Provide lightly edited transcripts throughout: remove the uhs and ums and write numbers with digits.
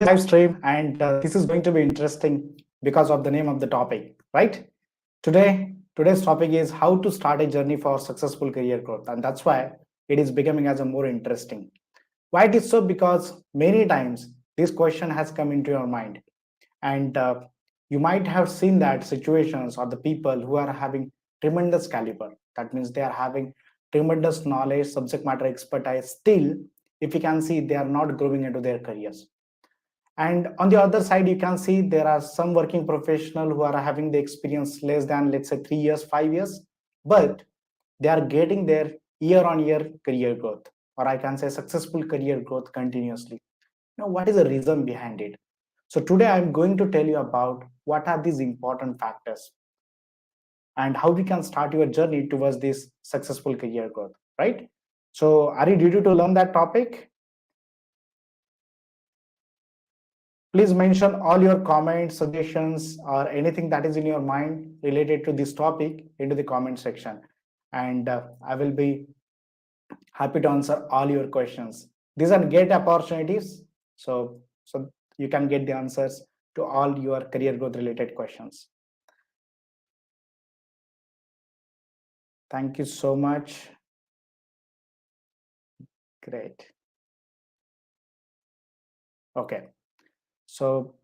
live stream, and this is going to be interesting because of the name of the topic, right? Today's topic is how to start a journey for successful career growth, and that's why it is becoming as a more interesting. Why it is so? Because many times this question has come into your mind, and you might have seen that situations or the people who are having tremendous caliber. That means they are having tremendous knowledge, subject matter expertise. Still, if you can see, they are not growing into their careers. And on the other side, you can see there are some working professional who are having the experience less than, let's say, 3 years, 5 years, but they are getting their year on year career growth, or I can say successful career growth continuously. Now, what is the reason behind it? So today I'm going to tell you about what are these important factors and how we can start your journey towards this successful career growth, right? So are you ready to learn that topic? Please mention all your comments, suggestions, or anything that is in your mind related to this topic into the comment section. And I will be happy to answer all your questions. These are great opportunities. So you can get the answers to all your career growth related questions. Thank you so much. Great. Okay. So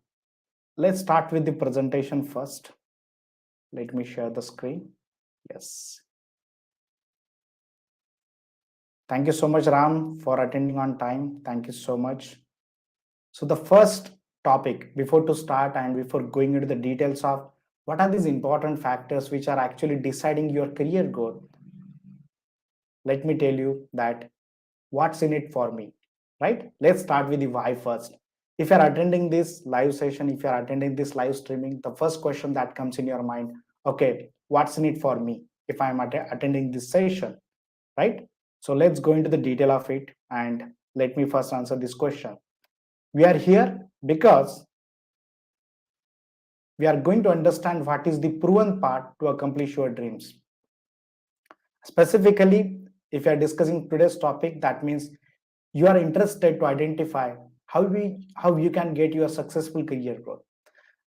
let's start with the presentation first. Let me share the screen. Yes. Thank you so much, Ram, for attending on time. Thank you so much. So the first topic before to start and before going into the details of what are these important factors which are actually deciding your career growth, let me tell you that what's in it for me, right? Let's start with the why first. If you're attending this live session, if you're attending this live streaming, the first question that comes in your mind, okay, what's in it for me if I'm attending this session, right? So let's go into the detail of it, and let me first answer this question. We are here because we are going to understand what is the proven path to accomplish your dreams. Specifically, if you are discussing today's topic, that means you are interested to identify how you can get your successful career growth.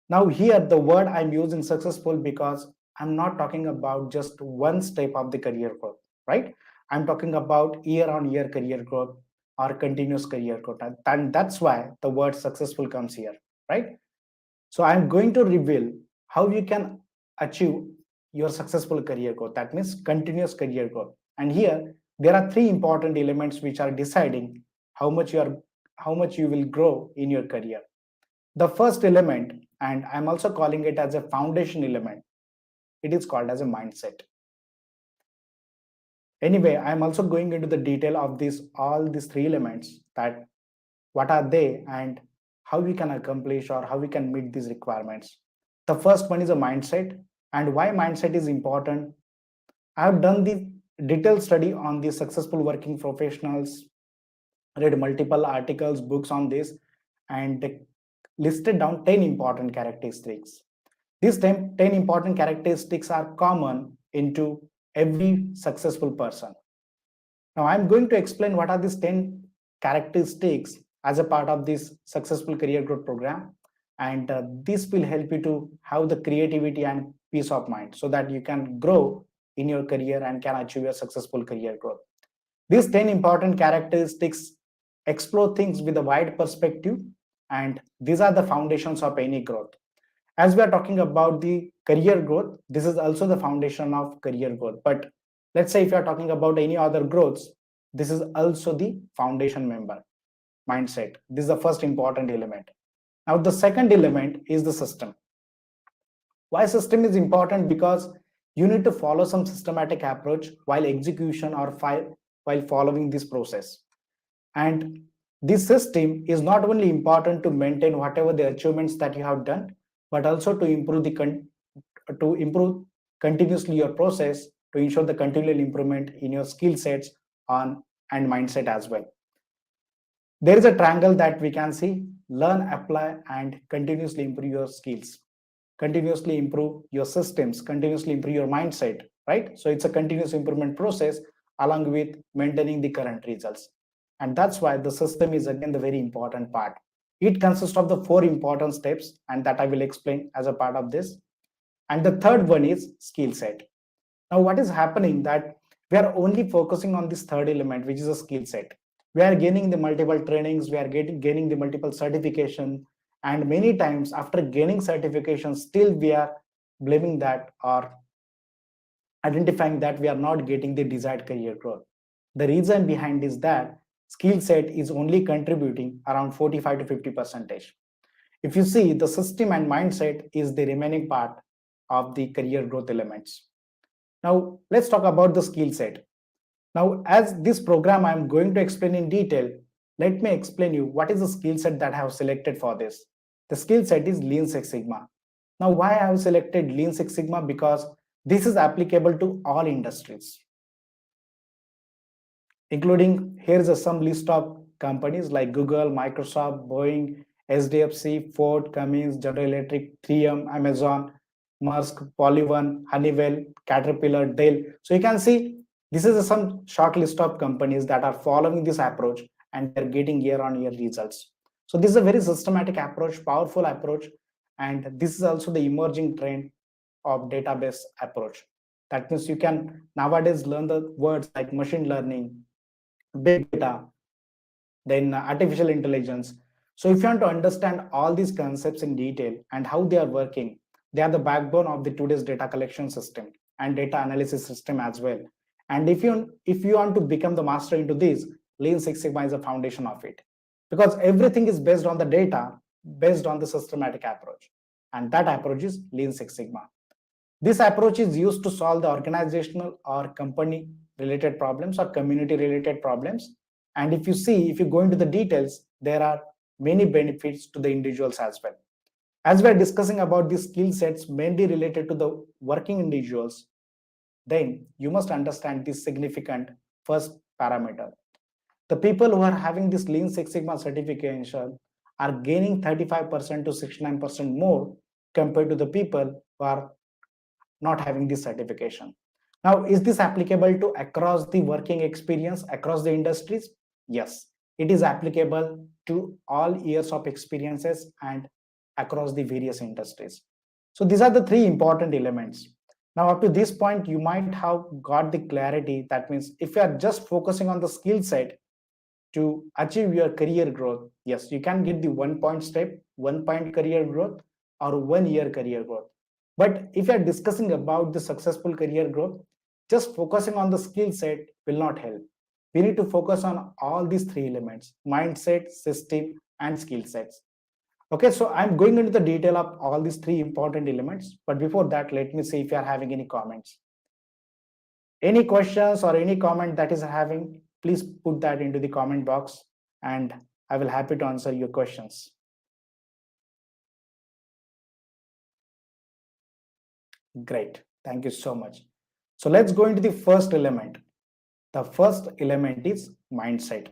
Now here the word I'm using successful because I'm not talking about just one step of the career growth, right? I'm talking about year on year career growth or continuous career growth, and that's why the word successful comes here, right? So I'm going to reveal how you can achieve your successful career growth, that means continuous career growth. And here there are three important elements which are deciding how much you will grow in your career. The first element, and I'm also calling it as a foundation element, it is called as a mindset. Anyway, I'm also going into the detail of all these three elements, that what are they and how we can accomplish or how we can meet these requirements. The first one is a mindset, and why mindset is important. I have done the detailed study on the successful working professionals, read multiple articles, books on this, and listed down 10 important characteristics. These 10 important characteristics are common into every successful person. Now, I'm going to explain what are these 10 characteristics as a part of this successful career growth program. And this will help you to have the creativity and peace of mind so that you can grow in your career and can achieve your successful career growth. These 10 important characteristics explore things with a wide perspective, and these are the foundations of any growth. As we are talking about the career growth, this is also the foundation of career growth. But let's say if you are talking about any other growths, this is also the foundation member, mindset. This is the first important element. Now, the second element is the system. Why system is important? Because you need to follow some systematic approach while execution or while following this process. And this system is not only important to maintain whatever the achievements that you have done, but also to improve continuously your process, to ensure the continual improvement in your skill sets on and mindset as well. There is a triangle that we can see: learn, apply, and continuously improve your skills, continuously improve your systems, continuously improve your mindset, right? So it's a continuous improvement process along with maintaining the current results. And that's why the system is again the very important part. It consists of the four important steps, and that I will explain as a part of this. And the third one is skill set. Now, what is happening that we are only focusing on this third element, which is a skill set. We are gaining the multiple trainings, we are gaining the multiple certification, and many times after gaining certification, still we are blaming that or identifying that we are not getting the desired career growth. The reason behind is that skill set is only contributing around 45 to 50 percentage. If you see, the system and mindset is the remaining part of the career growth elements. Now, let's talk about the skill set. Now, as this program I'm going to explain in detail, let me explain you what is the skill set that I have selected for this. The skill set is Lean Six Sigma. Now, why I have selected Lean Six Sigma? Because this is applicable to all industries, including here's some list of companies like Google, Microsoft, Boeing, SDFC, Ford, Cummins, General Electric, 3M, Amazon, Maersk, Polyone, Honeywell, Caterpillar, Dell. So you can see this is some short list of companies that are following this approach and they're getting year-on-year results. So this is a very systematic approach, powerful approach, and this is also the emerging trend of database approach. That means you can nowadays learn the words like machine learning, big data, then artificial intelligence. So if you want to understand all these concepts in detail and how they are working, they are the backbone of the today's data collection system and data analysis system as well. And if you want to become the master into this, Lean Six Sigma is the foundation of it, because everything is based on the data, based on the systematic approach, and that approach is Lean Six Sigma. This approach is used to solve the organizational or company related problems or community related problems. And if you go into the details, there are many benefits to the individuals as well. As we're discussing about these skill sets mainly related to the working individuals, then you must understand this significant first parameter. The people who are having this Lean Six Sigma certification are gaining 35% to 69% more compared to the people who are not having this certification. Now, is this applicable to across the working experience, across the industries? Yes, it is applicable to all years of experiences and across the various industries. So these are the three important elements. Now, up to this point, you might have got the clarity. That means if you are just focusing on the skill set to achieve your career growth, yes, you can get the 1 point step, 1 point career growth, or 1 year career growth. But if you're discussing about the successful career growth, just focusing on the skill set will not help. We need to focus on all these three elements: mindset, system, and skill sets. Okay, so I'm going into the detail of all these three important elements. But before that, let me see if you are having any comments. Any questions or any comment that is having, please put that into the comment box and I will happy to answer your questions. Great, thank you so much. So let's go into the first element. The first element is mindset.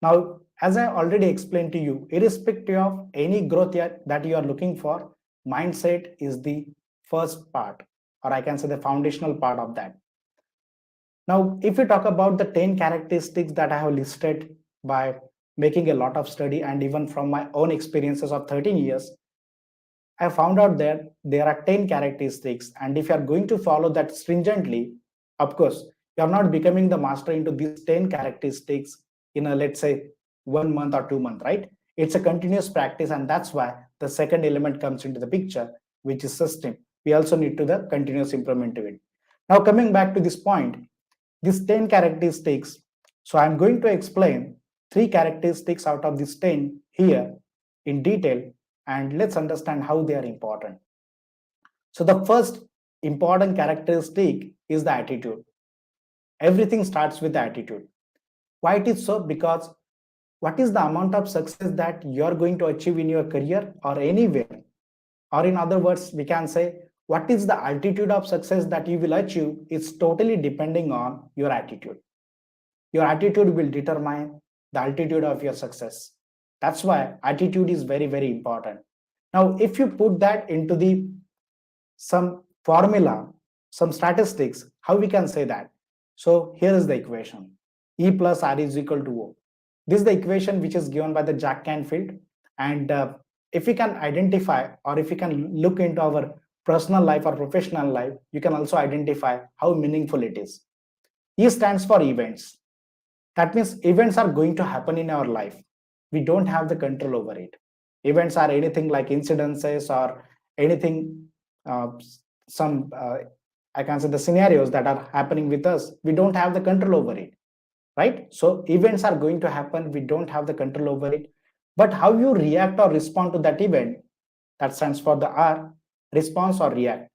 Now, as I already explained to you, irrespective of any growth that you are looking for, mindset is the first part, or I can say the foundational part of that. Now, if we talk about the 10 characteristics that I have listed by making a lot of study and even from my own experiences of 13 years, I found out that there are 10 characteristics. And if you are going to follow that stringently, of course, you are not becoming the master into these 10 characteristics in a, let's say, 1 month or 2 months, right? It's a continuous practice. And that's why the second element comes into the picture, which is system. We also need to the continuous improvement to it. Now, coming back to this point, these 10 characteristics. So I'm going to explain 3 characteristics out of these 10 here in detail, and let's understand how they are important. So the first important characteristic is the attitude. Everything starts with the attitude. Why it is so? Because what is the amount of success that you're going to achieve in your career or anywhere? Or in other words, we can say, what is the altitude of success that you will achieve is totally depending on your attitude. Your attitude will determine the altitude of your success. That's why attitude is very, very important. Now, if you put that into the some formula, some statistics, how we can say that? So here is the equation. E plus R is equal to O. This is the equation which is given by the Jack Canfield. And if we can identify, or if we can look into our personal life or professional life, you can also identify how meaningful it is. E stands for events. That means events are going to happen in our life. We don't have the control over it. Events are anything like incidences or anything, uh, some, I can say the scenarios that are happening with us. We don't have the control over it, right? So events are going to happen. We don't have the control over it. But how you react or respond to that event, that stands for the R, response or react.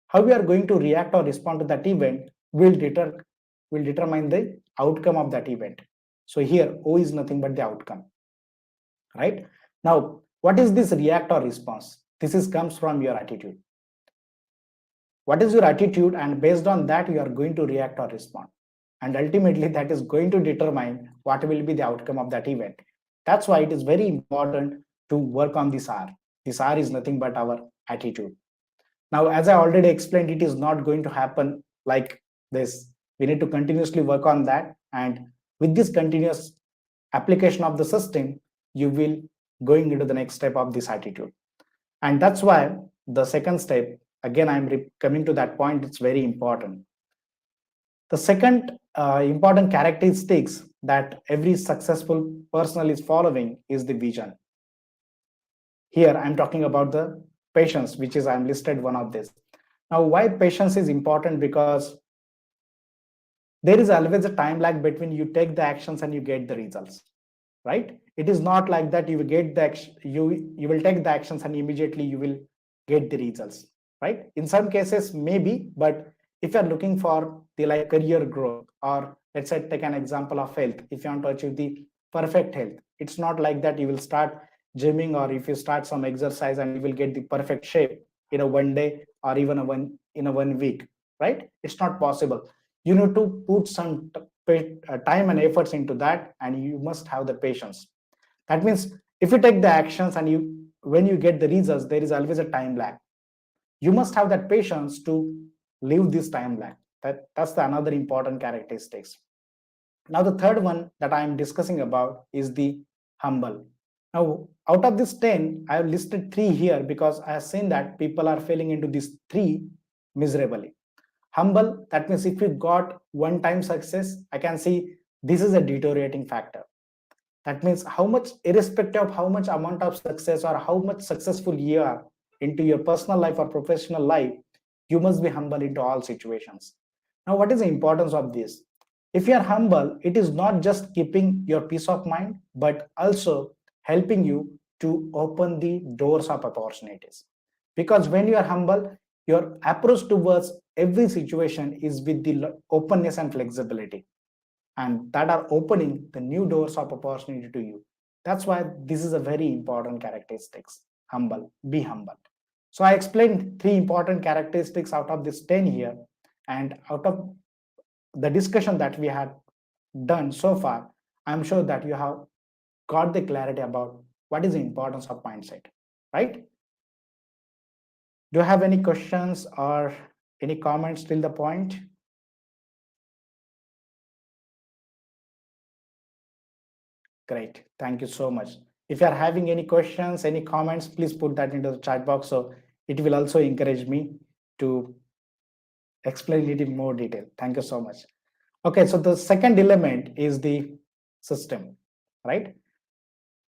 How we are going to react or respond to that event will determine the outcome of that event. So here O is nothing but the outcome, right? Now, what is this react or response? This is comes from your attitude. What is your attitude? And based on that, you are going to react or respond. And ultimately, that is going to determine what will be the outcome of that event. That's why it is very important to work on this R. This R is nothing but our attitude. Now, as I already explained, it is not going to happen like this. We need to continuously work on that. And with this continuous application of the system, you will going into the next step of this attitude. And that's why the second step, again, I'm coming to that point, it's very important. The second important characteristics that every successful person is following is the vision. Here, I'm talking about the patience, which is I'm listed one of this. Now, why patience is important? Because there is always a time lag between you take the actions and you get the results, right? It is not like that you will get the action, you will take the actions and immediately you will get the results, right? In some cases, maybe, but if you're looking for the like career growth, or let's say take an example of health, if you want to achieve the perfect health, it's not like that you will start gymming, or if you start some exercise and you will get the perfect shape in a one day or even in a 1 week, right? It's not possible. You need to put some time and efforts into that, and you must have the patience. That means if you take the actions and you when you get the results, there is always a time lag. You must have that patience to live this time lag. That's the another important characteristics. Now the third one that I am discussing about is the humble. Now out of this 10, I have listed 3 here because I have seen that people are failing into these 3 miserably. Humble, that means if you got one time success, I can see this is a deteriorating factor. That means how much, irrespective of how much amount of success or how much successful you are into your personal life or professional life, you must be humble into all situations. Now, what is the importance of this? If you are humble, it is not just keeping your peace of mind, but also helping you to open the doors of opportunities. Because when you are humble, your approach towards every situation is with the openness and flexibility, and that are opening the new doors of opportunity to you. That's why this is a very important characteristics. Humble, be humble. So I explained 3 important characteristics out of this 10 here, and out of the discussion that we had done so far, I'm sure that you have got the clarity about what is the importance of mindset, right? Do you have any questions or any comments till the point? Great. Thank you so much. If you are having any questions, any comments, please put that into the chat box. So it will also encourage me to explain it in more detail. Thank you so much. Okay, so the second element is the system, right?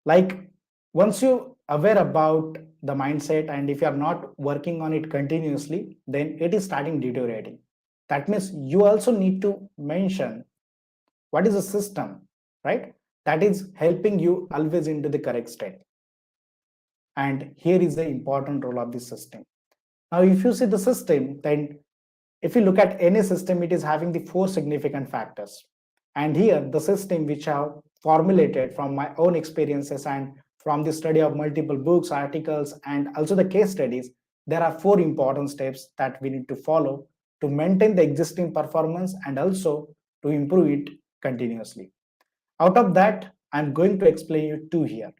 Like once you aware about the mindset, and if you are not working on it continuously, then it is starting deteriorating. That means you also need to mention what is a system, right? That is helping you always into the correct state. And here is the important role of the system. Now, if you see the system, then if you look at any system, it is having the 4 significant factors. And here, the system which I have formulated from my own experiences and from the study of multiple books, articles, and also the case studies, there are 4 important steps that we need to follow to maintain the existing performance and also to improve it continuously. Out of that, I'm going to explain you 2 here.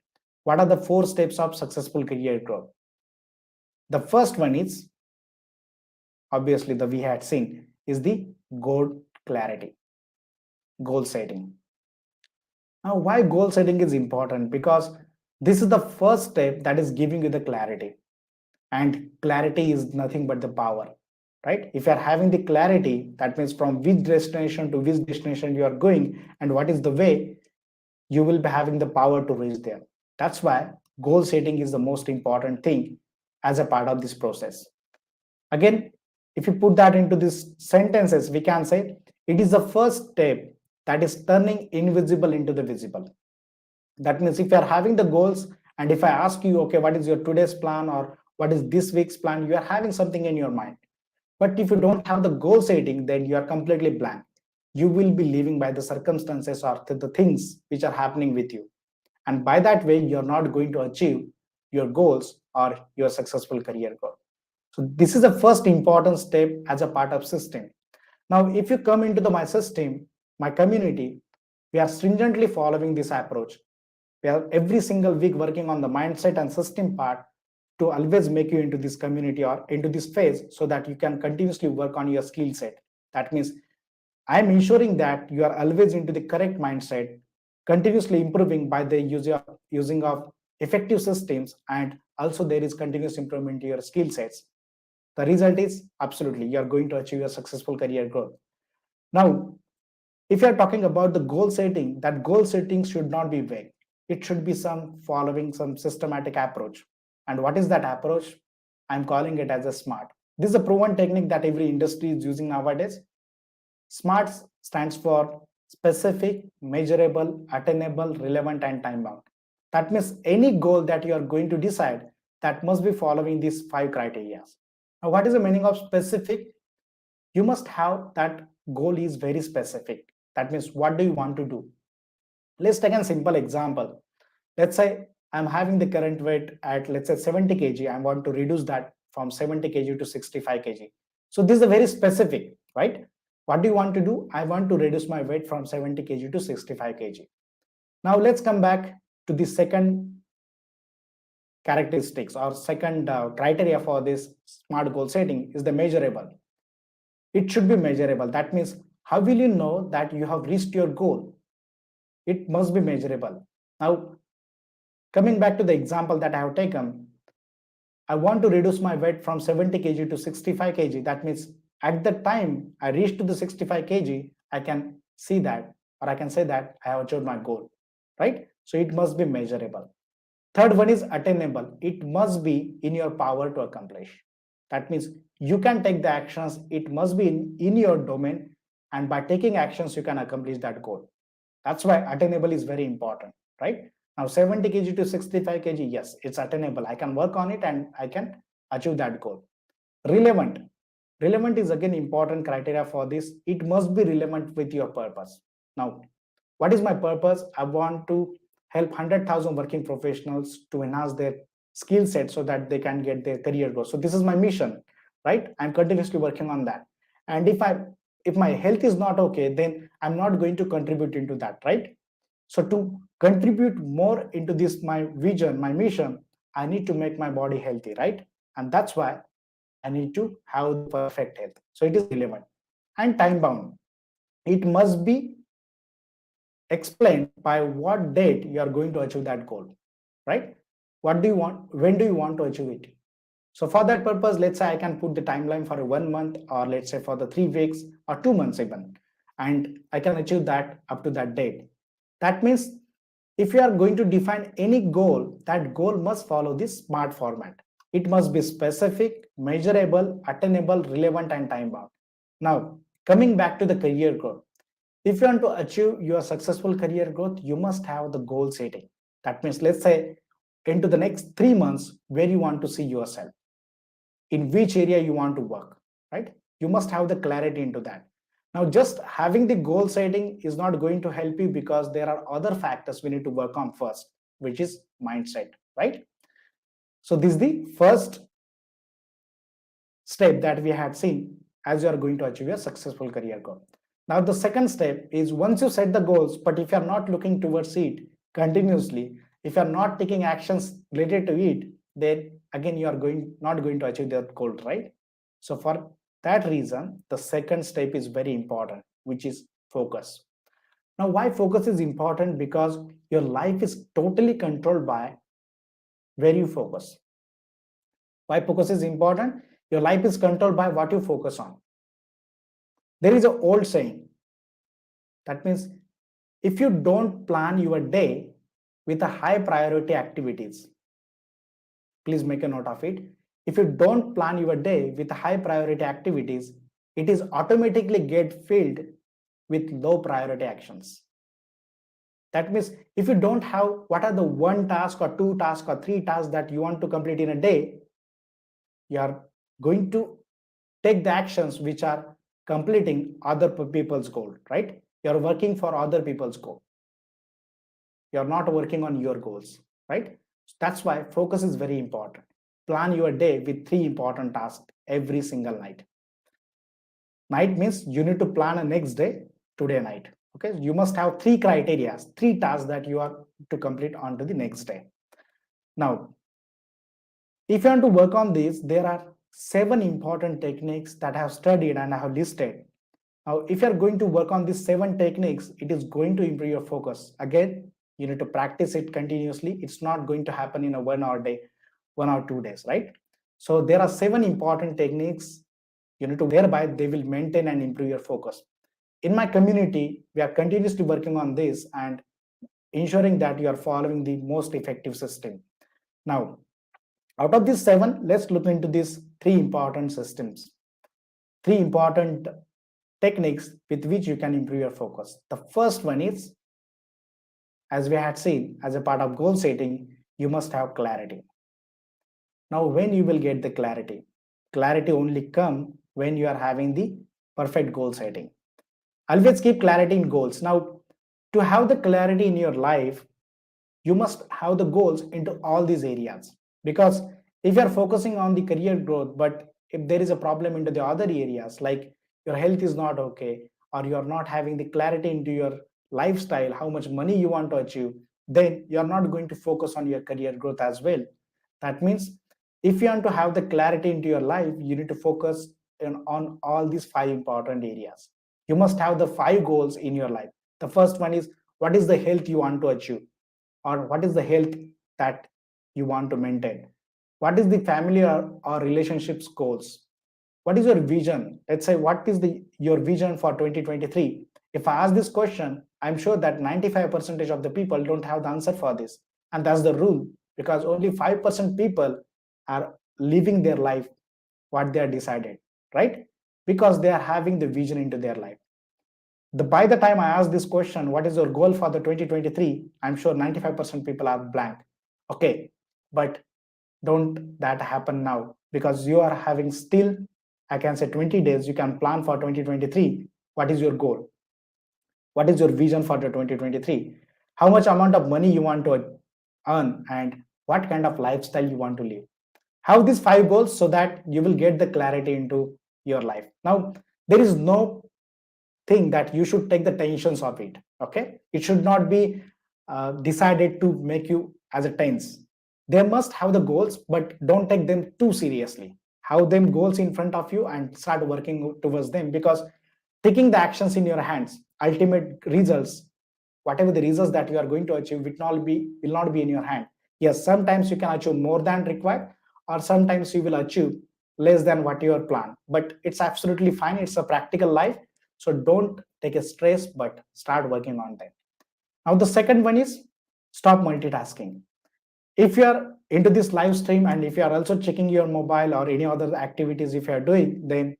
What are the 4 steps of successful career growth? The first one is, obviously the we had seen, is the goal clarity, goal setting. Now, why goal setting is important? Because This is the first step that is giving you the clarity. And clarity is nothing but the power, right? If you are having the clarity, that means from which destination to which destination you are going and what is the way, you will be having the power to reach there. That's why goal setting is the most important thing as a part of this process. Again, if you put that into these sentences, we can say it is the first step that is turning invisible into the visible. That means if you are having the goals, and if I ask you, okay, what is your today's plan or what is this week's plan, you are having something in your mind. But if you don't have the goal setting, then you are completely blank. You will be living by the circumstances or the things which are happening with you. And by that way, you're not going to achieve your goals or your successful career goal. So this is the first important step as a part of system. Now, if you come into my system, my community, we are stringently following this approach. We are every single week working on the mindset and system part to always make you into this community or into this phase so that you can continuously work on your skill set. That means I'm ensuring that you are always into the correct mindset, continuously improving by the using of effective systems, and also there is continuous improvement to your skill sets. The result is absolutely you are going to achieve a successful career growth. Now, if you are talking about the goal setting, that goal setting should not be vague. It should be some following some systematic approach. And what is that approach? I'm calling it as a SMART. This is a proven technique that every industry is using nowadays. SMART stands for specific, measurable, attainable, relevant, and time bound. That means any goal that you are going to decide, that must be following these 5 criteria. Now, what is the meaning of specific? You must have that goal is very specific. That means what do you want to do? Let's take a simple example. Let's say I'm having the current weight at, let's say, 70 kg. I want to reduce that from 70 kg to 65 kg. So this is a very specific, right? What do you want to do? I want to reduce my weight from 70 kg to 65 kg. Now let's come back to the second characteristics or second criteria for this SMART goal setting is the measurable. It should be measurable. That means how will you know that you have reached your goal? It must be measurable. Now, coming back to the example that I have taken, I want to reduce my weight from 70 kg to 65 kg. That means at the time I reach to the 65 kg, I can see that, or I can say that I have achieved my goal, right? So it must be measurable. Third one is attainable. It must be in your power to accomplish. That means you can take the actions. It must be in your domain. And by taking actions, you can accomplish that goal. That's why attainable is very important, right? Now 70 kg to 65 kg, yes, it's attainable. I can work on it and I can achieve that goal. Relevant. Relevant is again important criteria for this. It must be relevant with your purpose. Now, what is my purpose? I want to help 100,000 working professionals to enhance their skill set so that they can get their career growth. So this is my mission, right? I'm continuously working on that. And if my health is not okay, then I'm not going to contribute into that, right? So to contribute more into this, my vision, my mission, I need to make my body healthy, right? And that's why I need to have the perfect health. So it is relevant and time bound. It must be explained by what date you are going to achieve that goal, right? What do you want? When do you want to achieve it? So for that purpose, let's say I can put the timeline for 1 month, or let's say for the 3 weeks or 2 months even, and I can achieve that up to that date. That means if you are going to define any goal, that goal must follow this SMART format. It must be specific, measurable, attainable, relevant, and time bound. Now, coming back to the career growth. If you want to achieve your successful career growth, you must have the goal setting. That means, let's say, into the next 3 months, where you want to see yourself, in which area you want to work, right? You must have the clarity into that. Now, just having the goal setting is not going to help you because there are other factors we need to work on first, which is mindset, right? So this is the first step that we had seen as you are going to achieve a successful career goal. Now, the second step is once you set the goals, but if you are not looking towards it continuously, if you are not taking actions related to it, then again you are not going to achieve that goal, right? So for that reason, the second step is very important, which is focus. Now, why focus is important? Because your life is totally controlled by where you focus. Why focus is important? Your life is controlled by what you focus on. There is an old saying. That means if you don't plan your day with a high priority activities, please make a note of it. If you don't plan your day with high priority activities, it is automatically get filled with low priority actions. That means if you don't have what are the one task or two tasks or three tasks that you want to complete in a day, you are going to take the actions which are completing other people's goal, right? You're working for other people's goal. You're not working on your goals, right? That's why focus is very important. Plan your day with three important tasks every single night. Night means you need to plan a next day, today night. Okay, you must have three criteria, three tasks that you are to complete onto the next day. Now, if you want to work on this, there are 7 important techniques that I have studied and I have listed. Now, if you are going to work on these 7 techniques, it is going to improve your focus. Again, you need to practice it continuously. It's not going to happen in a 1 hour day, 1 or 2 days, right? So there are 7 important techniques you need to, thereby they will maintain and improve your focus. In my community, we are continuously working on this and ensuring that you are following the most effective system. Now, out of these 7, let's look into these 3 important systems, 3 important techniques with which you can improve your focus. The first one is, as we had seen, as a part of goal setting, you must have clarity. Now, when you will get the clarity? Clarity only come when you are having the perfect goal setting. Always keep clarity in goals. Now, to have the clarity in your life, you must have the goals into all these areas. Because if you are focusing on the career growth, but if there is a problem into the other areas, like your health is not okay, or you are not having the clarity into your lifestyle, how much money you want to achieve, then you are not going to focus on your career growth as well. That means if you want to have the clarity into your life, you need to focus on all these 5 important areas. You must have the 5 goals in your life. The first one is, what is the health you want to achieve, or what is the health that you want to maintain? What is the family or relationships goals? What is your vision? Let's say, what is your vision for 2023? If I ask this question, I'm sure that 95% of the people don't have the answer for this. And that's the rule, because only 5% people are living their life what they are decided, right? Because they are having the vision into their life. By the time I ask this question, what is your goal for the 2023? I'm sure 95% people are blank. Okay, but don't that happen now, because you are having still, I can say, 20 days. You can plan for 2023. What is your goal? What is your vision for the 2023? How much amount of money you want to earn, and what kind of lifestyle you want to live? Have these 5 goals so that you will get the clarity into your life. Now, there is no thing that you should take the tensions of it. Okay, it should not be decided to make you as a tense. They must have the goals, but don't take them too seriously. Have them goals in front of you and start working towards them, because taking the actions in your hands, ultimate results, whatever the results that you are going to achieve will not be in your hand. Yes, sometimes you can achieve more than required, or sometimes you will achieve less than what you are planned, but it's absolutely fine. It's a practical life. So don't take a stress, but start working on them. Now, the second one is, stop multitasking. If you are into this live stream and if you are also checking your mobile or any other activities, if you are doing, then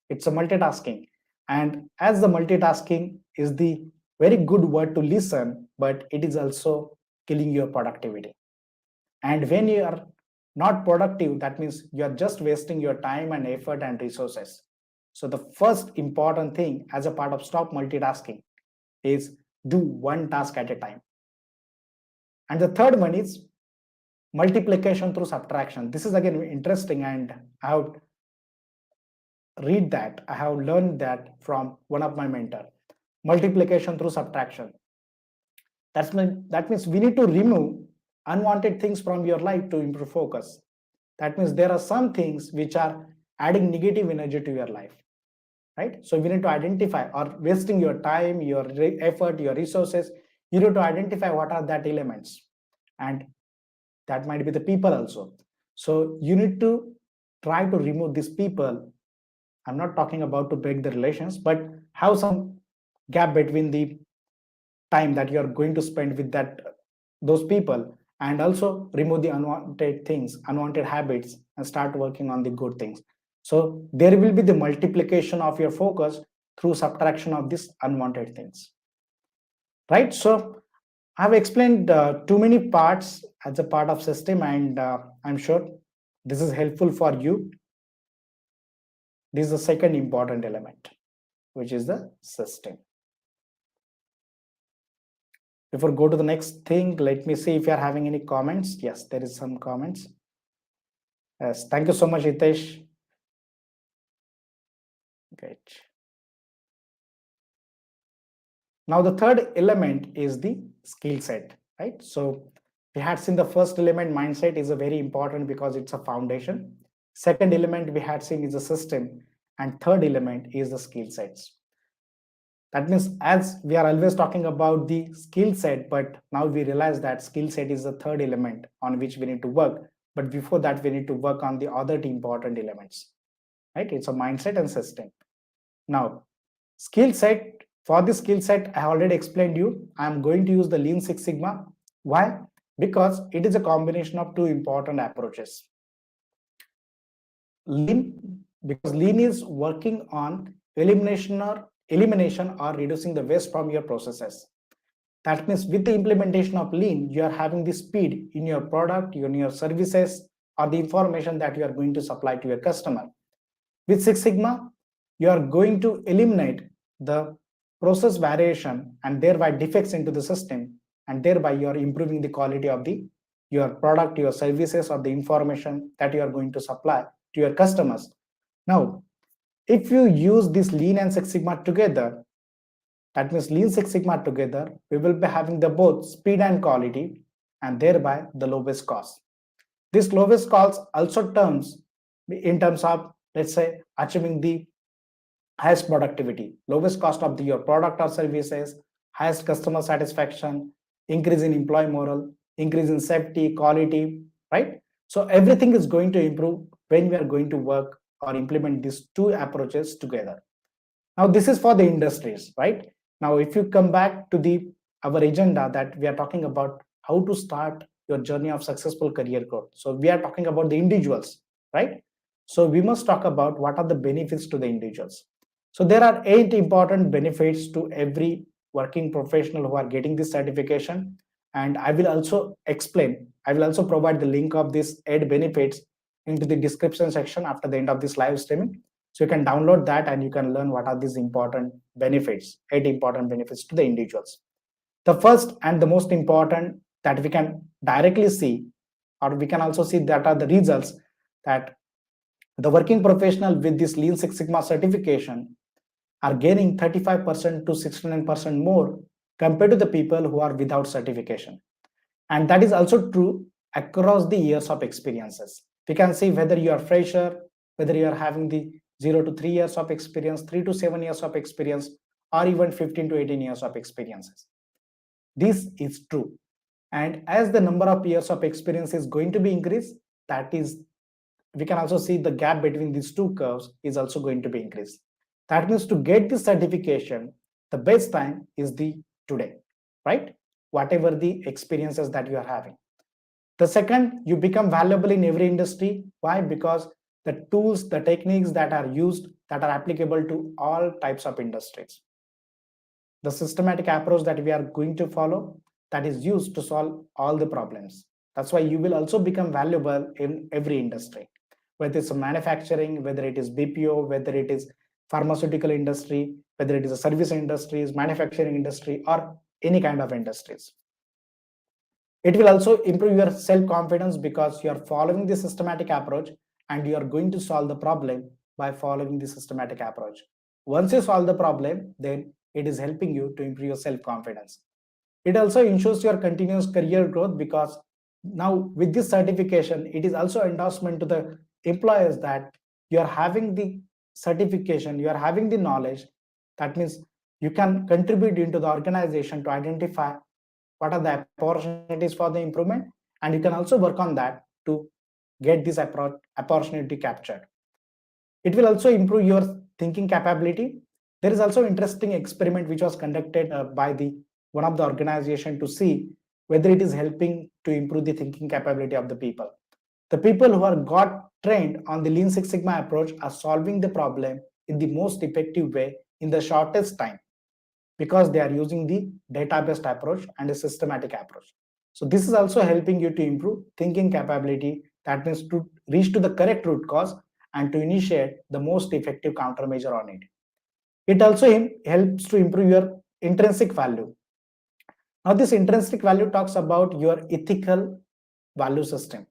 it's a multitasking. And as the multitasking is the very good word to listen, but it is also killing your productivity. And when you are not productive, that means you are just wasting your time and effort and resources. So the first important thing as a part of stop multitasking is do one task at a time. And the third one is multiplication through subtraction. This is again interesting, and I have learned that from one of my mentor. Multiplication through subtraction. That means we need to remove unwanted things from your life to improve focus. That means there are some things which are adding negative energy to your life, right? So we need to identify, or wasting your time, your effort, your resources. You need to identify what are that elements, and that might be the people also. So you need to try to remove these people. I'm not talking about to break the relations, but have some gap between the time that you are going to spend with those people, and also remove the unwanted things, unwanted habits, and start working on the good things. So there will be the multiplication of your focus through subtraction of these unwanted things, right? So I've explained too many parts as a part of system, and I'm sure this is helpful for you. This is the second important element, which is the system. Before go to the next thing, let me see if you are having any comments. Yes, there is some comments. Yes, thank you so much, Hitesh. Great. Now the third element is the skill set, right? So we had seen the first element, mindset, is a very important because it's a foundation. Second element we had seen is a system, and third element is the skill sets. That means as we are always talking about the skill set, but now we realize that skill set is the third element on which we need to work. But before that, we need to work on the other two important elements, right? It's a mindset and system. Now, skill set, for the skill set, I already explained you, I'm going to use the Lean Six Sigma. Why? Because it is a combination of two important approaches. Lean, because Lean is working on elimination or reducing the waste from your processes. That means with the implementation of Lean, you are having the speed in your product, in your services, or the information that you are going to supply to your customer. With Six Sigma, you are going to eliminate the process variation and thereby defects into the system, and thereby you are improving the quality of your product, your services, or the information that you are going to supply to your customers. Now, if you use this Lean and Six Sigma together, that means Lean Six Sigma together, we will be having the both speed and quality, and thereby the lowest cost. This lowest cost also terms in terms of, let's say, achieving the highest productivity, lowest cost of your product or services, highest customer satisfaction, increase in employee morale, increase in safety, quality, right? So everything is going to improve when we are going to work or implement these two approaches together. Now, this is for the industries, right? Now, if you come back to our agenda that we are talking about how to start your journey of successful career growth. So we are talking about the individuals, right? So we must talk about what are the benefits to the individuals. So there are 8 important benefits to every working professional who are getting this certification. And I will also provide the link of these 8 benefits into the description section after the end of this live streaming. So you can download that and you can learn what are these important benefits, 8 important benefits to the individuals. The first and the most important that we can directly see, or we can also see that are the results, that the working professional with this Lean Six Sigma certification are gaining 35% to 69% more compared to the people who are without certification. And that is also true across the years of experiences. We can see whether you are fresher, whether you are having the 0 to 3 years of experience, 3 to 7 years of experience, or even 15 to 18 years of experiences. This is true. And as the number of years of experience is going to be increased, that is, we can also see the gap between these two curves is also going to be increased. That means to get this certification, the best time is the today, right? Whatever the experiences that you are having. The second, you become valuable in every industry. Why? Because the tools, the techniques that are used, that are applicable to all types of industries. The systematic approach that we are going to follow, that is used to solve all the problems. That's why you will also become valuable in every industry, whether it's manufacturing, whether it is BPO, whether it is pharmaceutical industry, whether it is a service industries, manufacturing industry, or any kind of industries. It will also improve your self-confidence because you are following the systematic approach and you are going to solve the problem by following the systematic approach. Once you solve the problem, then it is helping you to improve your self-confidence. It also ensures your continuous career growth because now with this certification, it is also endorsement to the employers that you are having the certification, you are having the knowledge. That means you can contribute into the organization to identify what are the opportunities for the improvement And you can also work on that to get this opportunity captured. It will also improve your thinking capability. There is also interesting experiment which was conducted by the one of the organization to see whether it is helping to improve the thinking capability of the people. The people who are got trained on the Lean Six Sigma approach are solving the problem in the most effective way in the shortest time because they are using the data-based approach and a systematic approach. So this is also helping you to improve thinking capability, that means to reach to the correct root cause and to initiate the most effective countermeasure on it. It also helps to improve your intrinsic value. Now this intrinsic value talks about your ethical value system.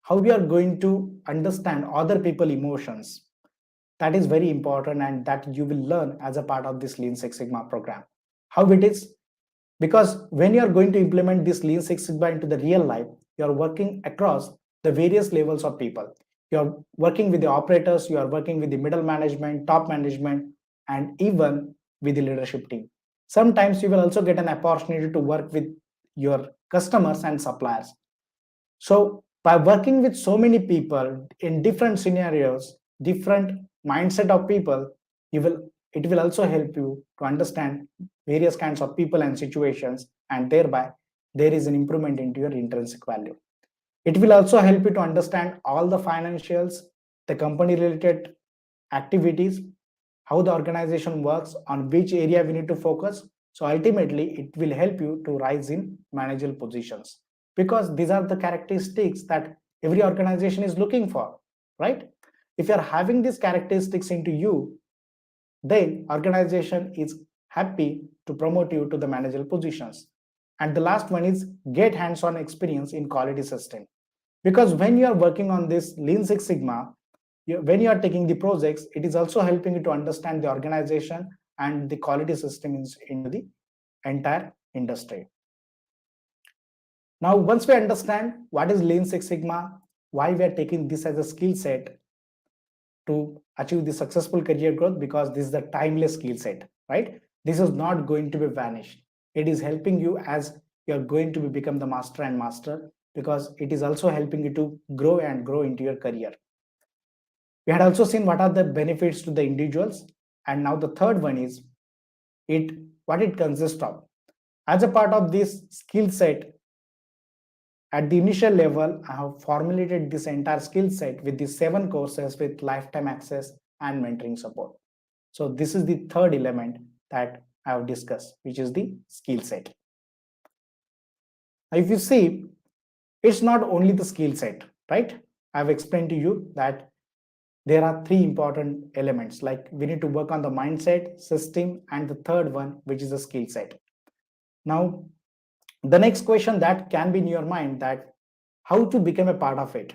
How we are going to understand other people emotions. That is very important and that you will learn as a part of this Lean Six Sigma program. How it is? Because when you are going to implement this Lean Six Sigma into the real life, you are working across the various levels of people. You are working with the operators, you are working with the middle management, top management, and even with the leadership team. Sometimes you will also get an opportunity to work with your customers and suppliers. So by working with so many people in different scenarios, different mindset of people, it will also help you to understand various kinds of people and situations, and thereby there is an improvement into your intrinsic value. It will also help you to understand all the financials, the company related activities, how the organization works, on which area we need to focus. So ultimately, it will help you to rise in managerial positions because these are the characteristics that every organization is looking for, right? If you are having these characteristics into you, then organization is happy to promote you to the managerial positions. And the last one is get hands-on experience in quality system. Because when you are working on this Lean Six Sigma, when you are taking the projects, it is also helping you to understand the organization and the quality system into the entire industry. Now, once we understand what is Lean Six Sigma, why we are taking this as a skill set to achieve the successful career growth, because this is a timeless skill set, right? This is not going to be vanished. It is helping you as you are going to become the master and master, because it is also helping you to grow and grow into your career. We had also seen what are the benefits to the individuals, and now the third one is what it consists of. As a part of this skill set, at the initial level, I have formulated this entire skill set with the 7 courses with lifetime access and mentoring support. So this is the third element that I have discussed, which is the skill set. Now, if you see, it's not only the skill set, right? I've explained to you that there are 3 important elements, like we need to work on the mindset, system, and the third one, which is the skill set. Now, the next question that can be in your mind, that how to become a part of it,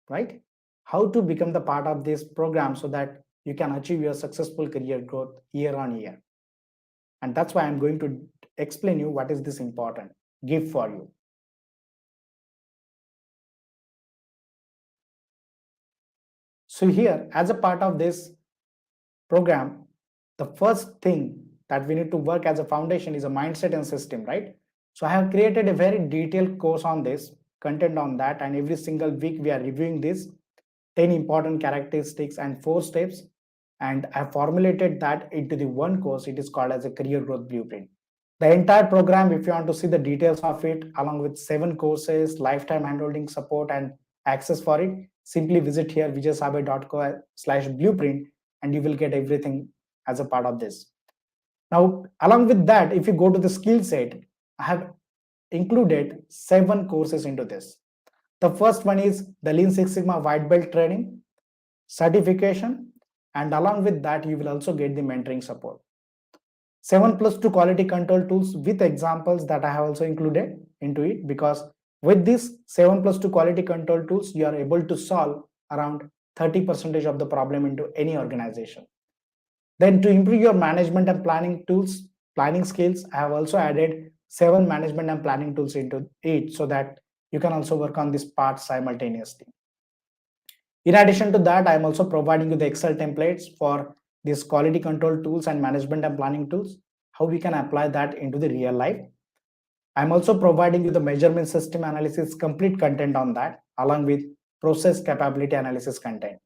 right? How to become the part of this program so that you can achieve your successful career growth year on year. And that's why I'm going to explain you what is this important gift for you. So here, as a part of this program, the first thing that we need to work as a foundation is a mindset and system, right? So I have created a very detailed course on this, content on that, and every single week we are reviewing this 10 important characteristics and 4 steps, and I have formulated that into the one course. It is called as a career growth blueprint. The entire program, if you want to see the details of it, along with 7 courses, lifetime handholding support and access for it, simply visit here vijaysabe.co/blueprint and you will get everything as a part of this. Now, along with that, if you go to the skill set, I have included 7 courses into this. The first one is the Lean Six Sigma White Belt training, certification, and along with that, you will also get the mentoring support. 7+2 quality control tools with examples that I have also included into it, because with this 7+2 quality control tools, you are able to solve around 30% of the problem into any organization. Then to improve your management and planning skills, I have also added 7 management and planning tools into it so that you can also work on this part simultaneously. In addition to that, I am also providing you the Excel templates for these quality control tools and management and planning tools, how we can apply that into the real life. I'm also providing you the measurement system analysis complete content on that, along with process capability analysis content.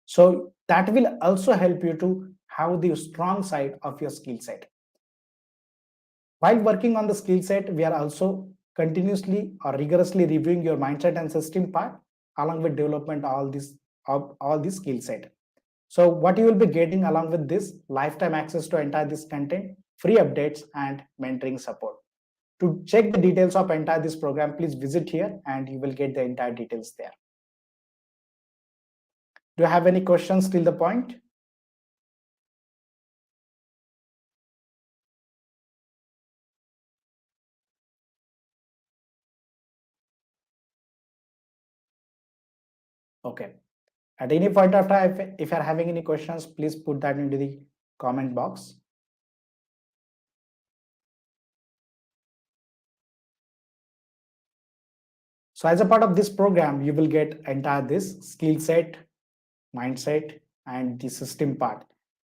So that will also help you to have the strong side of your skill set. While working on the skill set, we are also continuously or rigorously reviewing your mindset and system part, along with development all this skill set. So what you will be getting along with this, lifetime access to entire this content, free updates and mentoring support. To check the details of entire this program, please visit here and you will get the entire details there. Do you have any questions till the point? Okay. At any point of time, if you're having any questions, please put that into the comment box. So as a part of this program, you will get entire this skill set, mindset, and the system part.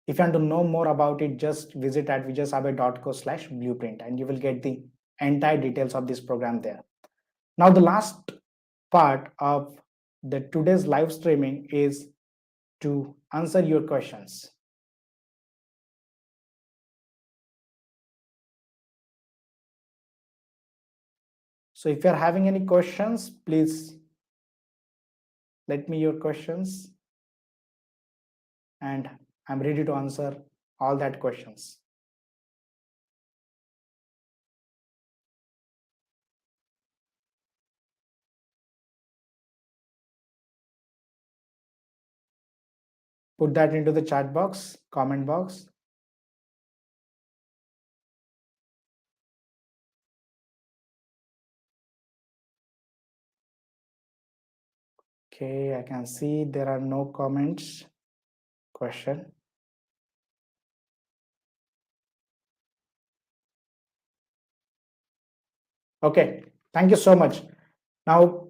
If you want to know more about it, just visit at vijaysabe.co/blueprint and you will get the entire details of this program there. Now, the last part of the today's live streaming is to answer your questions. So if you're having any questions, please let me your questions and I'm ready to answer all that questions. Put that into the chat box, comment box. Okay, I can see there are no comments. Question. Okay, thank you so much. Now,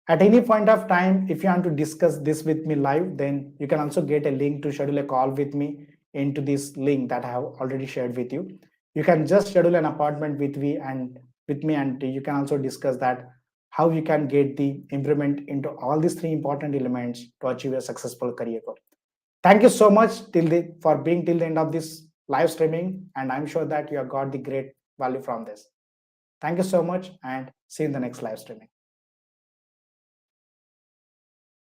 at any point of time, if you want to discuss this with me live, then you can also get a link to schedule a call with me into this link that I have already shared with you. You can just schedule an appointment with me and you can also discuss that how you can get the improvement into all these three important elements to achieve a successful career goal. Thank you so much for being till the end of this live streaming, and I'm sure that you have got the great value from this. Thank you so much and see you in the next live streaming.